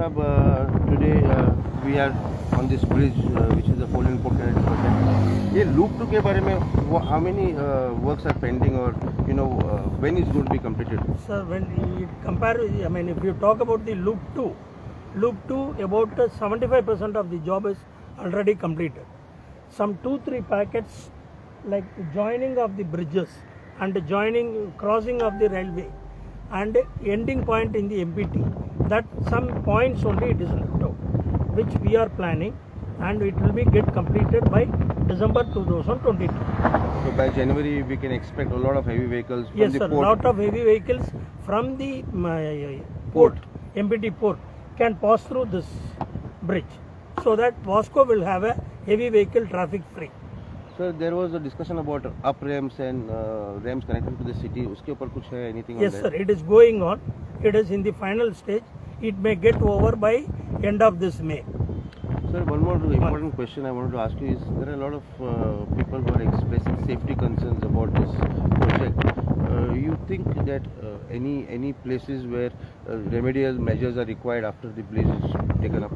Sab, today we are on this bridge, which is a 4% ये loop 2 के बारे में how many works are pending, or when is going to be completed? Sir, when you compare, if you talk about the loop 2, about 75% of the job is already completed. Some 2-3 packets like joining of the bridges and crossing of the railway and ending point in the MPT, that some points only it is left out, which we are planning, and it will be get completed by December 2022. So by January we can expect a lot of heavy vehicles from yes, the sir, port? lot of heavy vehicles from the port, MPT port, can pass through this bridge, so that Vasco will have a heavy vehicle traffic free. So there was a discussion about up ramps and ramps connected to the city. Uske upar kuch hai, anything Yes, on sir, that? it is going on. It is in the final stage. It may get over by end of this May. Sir, one more important question I wanted to ask you is, there are a lot of people who are expressing safety concerns about this project. You think that any places where remedial measures are required after the bridge is taken up?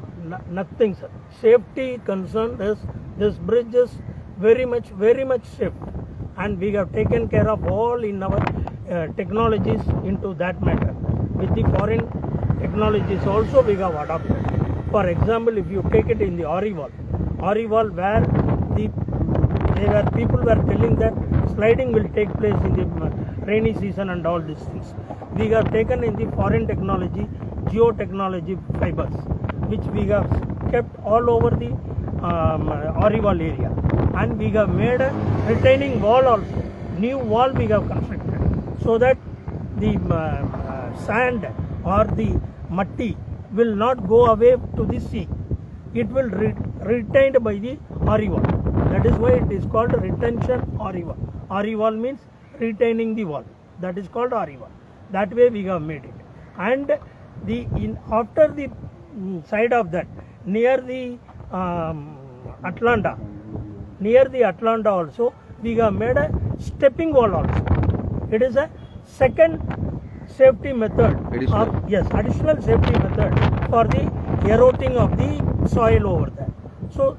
Nothing, sir. Safety concern is, this bridge is very much safe, and we have taken care of all in our technologies into that matter. With the foreign technologies also we have adopted. For example, if you take it in the Ori wall where people were telling that sliding will take place in the rainy season and all these things. We have taken in the foreign technology, geotechnology fibers, which we have kept all over the Ori wall area, and we have made a retaining wall also. New wall we have constructed, so that the sand or the matti will not go away to the sea. It will retained by the Ori wall. That is why it is called retention Ori wall. Ori wall means retaining the wall. That is called Ori wall. That way we have made it. And after the side of that, near the Atlanta also, we have made a stepping wall also. It is a second safety method. Additional safety method for the eroding of the soil over there. So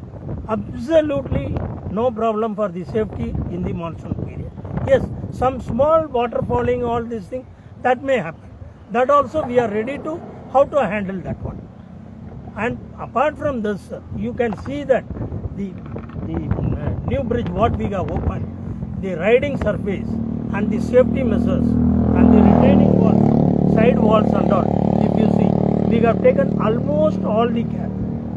absolutely no problem for the safety in the monsoon period. Yes, some small water falling, all these things, that may happen. That also we are ready to how to handle that one. And apart from this, you can see that the new bridge what we have opened, the riding surface and the safety measures and the retaining walls, side walls and all, if you see, we have taken almost all the care.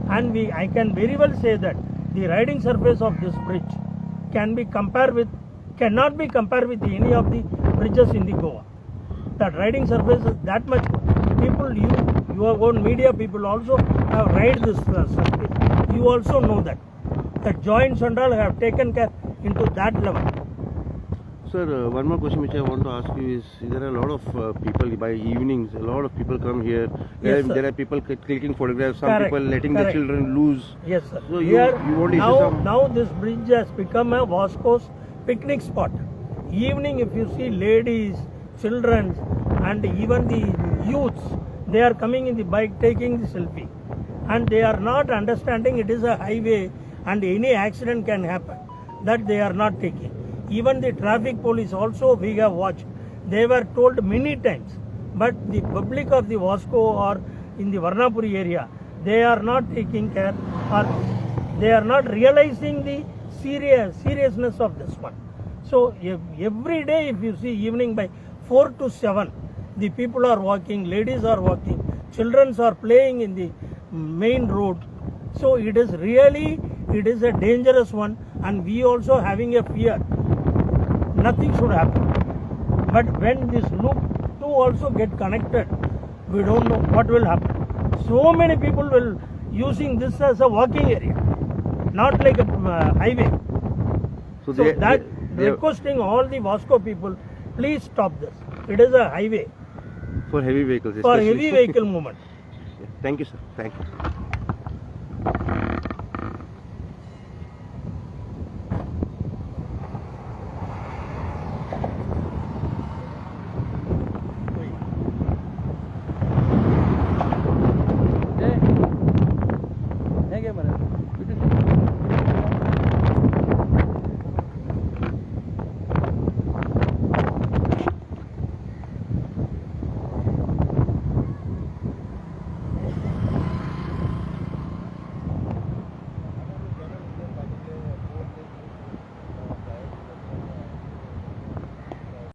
And I can very well say that the riding surface of this bridge cannot be compared with any of the bridges in the Goa. That riding surface is that much good. People, your own media people also have ride this surface. You also know that. The joints and all have taken care into that level. Sir, one more question which I want to ask you is, there are a lot of people by evenings, a lot of people come here. There are people clicking photographs, some people letting their children loose. Yes, sir. So now this bridge has become a Vasco's picnic spot. Evening, if you see ladies, children, and even the youths, they are coming in the bike taking the selfie, and they are not understanding it is a highway and any accident can happen. That they are not taking. Even the traffic police also we have watched. They were told many times, but the public of the Vasco or in the Varnapuri area, they are not taking care, or they are not realizing the seriousness of this one. So every day, if you see evening by 4 to 7, the people are walking, ladies are walking, children are playing in the main road. So it is a dangerous one, and we also having a fear. Nothing should happen. But when this loop 2 also get connected, we don't know what will happen. So many people will using this as a walking area, not like a highway. So requesting all the Vasco people, please stop this. It is a highway for heavy vehicles. For heavy vehicle movement. Thank you, sir. Thank you.